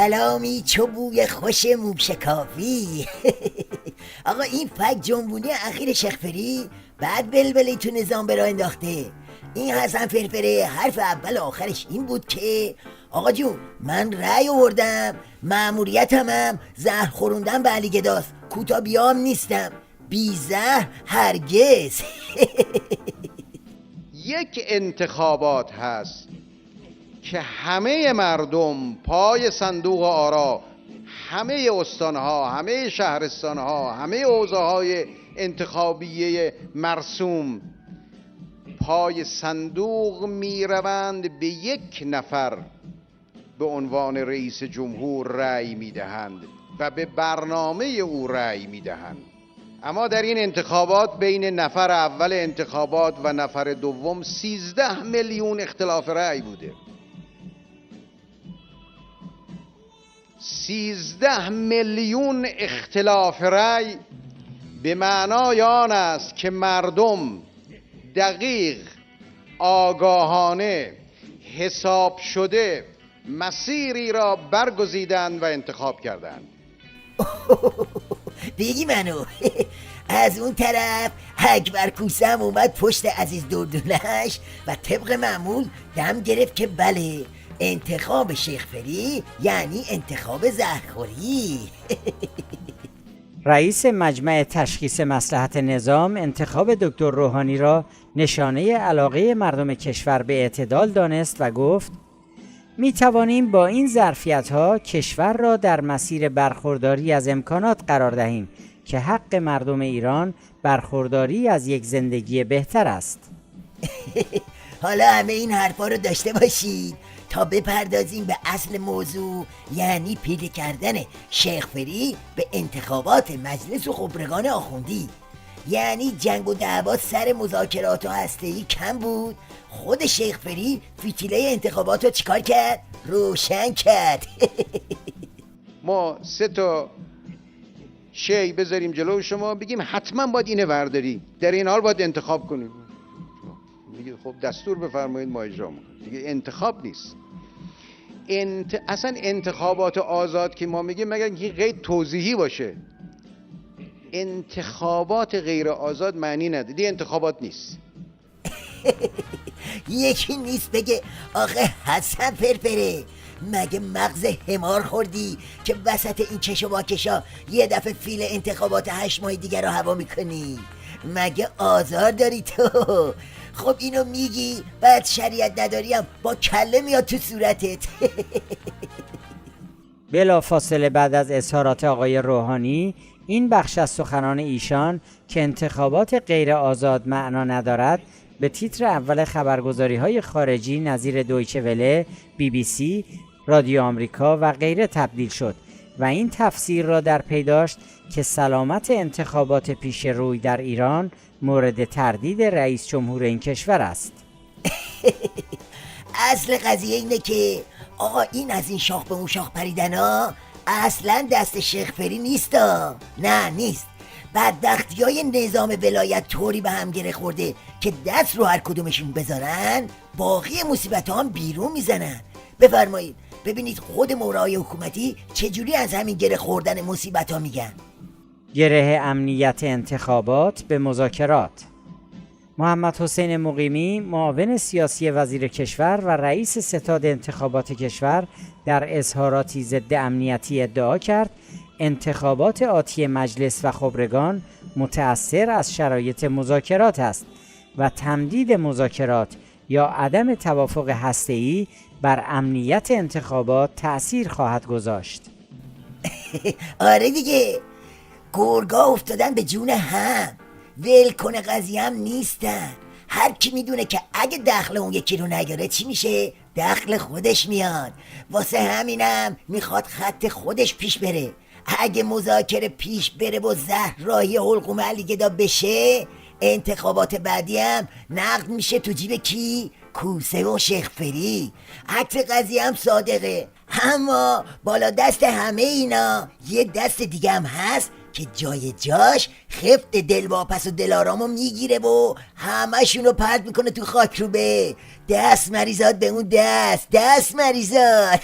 کلامی چو بوی خوش موشکافی. آقا این فک جنبونی اخیر شیخ بعد بلبلی تو نظام برا انداخته. این حسن فرفره حرف اول آخرش این بود که آقا جون من رأی آوردم، مأموریتم هم زهر خوروندن به علی گداست، کوتا بیام نیستم، بی زهر هرگز. یک انتخابات هست که همه مردم پای صندوق آرا، همه استانها، همه شهرستانها، همه حوزه‌های انتخابیه مرسوم پای صندوق میروند، به یک نفر به عنوان رئیس جمهور رأی میدهند و به برنامه او رأی میدهند. اما در این انتخابات بین نفر اول انتخابات و نفر دوم 13 میلیون اختلاف رأی بوده. 13 میلیون اختلاف رأی به معنای آن است که مردم دقیق، آگاهانه، حساب شده مسیری را برگزیدند و انتخاب کردند. بگی منو. از اون طرف اکبر کوسم اومد پشت عزیز دردونش و طبق معمول دم گرفت که بله انتخاب شیخ فری یعنی انتخاب زهرخوری. رئیس مجمع تشخیص مصلحت نظام انتخاب دکتر روحانی را نشانه علاقه مردم کشور به اعتدال دانست و گفت می توانیم با این ظرفیت‌ها کشور را در مسیر برخورداری از امکانات قرار دهیم که حق مردم ایران برخورداری از یک زندگی بهتر است. حالا همه این حرفا رو داشته باشید تا بپردازیم به اصل موضوع، یعنی پیله کردن شیخ فری به انتخابات مجلس و خبرگان آخوندی. یعنی جنگ و دعوا سر مذاکرات و هسته‌ای کم بود، خود شیخ فری فتیله انتخابات رو چیکار کرد؟ روشن کرد. ما 3 تا شی بذاریم جلو شما بگیم حتما باید اینه ورداری، در این حال باید انتخاب کنیم. میگه خب دستور بفرمایید ما اجرا میکنیم. دیگه انتخاب نیست. اصلا انتخابات آزاد که ما میگیم مگر اینکه قید توضیحی باشه. انتخابات غیر آزاد معنی نداره، دیگه انتخابات نیست. یکی نیست بگه آخه حسن فرفره مگه مغز حمار خوردی که وسط این چش و واکشا یه دفعه فیل انتخابات 8 ماه دیگر رو هوا میکنی؟ مگه آزار داری تو؟ خب اینو میگی بعد شریعت نداریم با کله میاد تو صورتت. بلا فاصله بعد از اظهارات آقای روحانی این بخش از سخنان ایشان که انتخابات غیر آزاد معنا ندارد به تیتر اول خبرگزاری‌های خارجی نظیر دویچه وله، BBC، رادیو آمریکا و غیره تبدیل شد و این تفسیر را در پی داشت که سلامت انتخابات پیش روی در ایران مورد تردید رئیس جمهور این کشور است. اصل قضیه اینه که آقا این از این شاخ به اون شاخ پریدن ها اصلا دست شیخ فری نیست ها. نه نیست. بدبختی های نظام ولایت طوری به هم گره خورده که دست رو هر کدومشون بذارن باقی مصیبت ها هم بیرون میزنن. بفرمایید ببینید خود مورای حکومتی چجوری از همین گره خوردن مصیبت ها میگن. گره امنیت انتخابات به مذاکرات. محمد حسین مقیمی معاون سیاسی وزیر کشور و رئیس ستاد انتخابات کشور در اظهاراتی ضد امنیتی ادعا کرد انتخابات آتی مجلس و خبرگان متأثر از شرایط مذاکرات است و تمدید مذاکرات یا عدم توافق هسته‌ای بر امنیت انتخابات تأثیر خواهد گذاشت. آره دیگه گرگا افتادن به جون هم، ولکن قضیه هم نیستن. هر کی میدونه که اگه دخل اون یکی رو نگاره چی میشه؟ دخل خودش میاد. واسه همینم میخواد خط خودش پیش بره. اگه مذاکره پیش بره و زهر راهی حلقوم علی گدا بشه انتخابات بعدی هم نقد میشه تو جیب کی؟ کوسه و شیخ فری. عکس قضیه هم صادقه. اما بالا دست همه اینا یه دست دیگه هم هست که جای جاش خفت دلواپس و دلارامو میگیره و همه شونو پرد میکنه تو خاک روبه. دست مریزاد به اون دست مریزاد.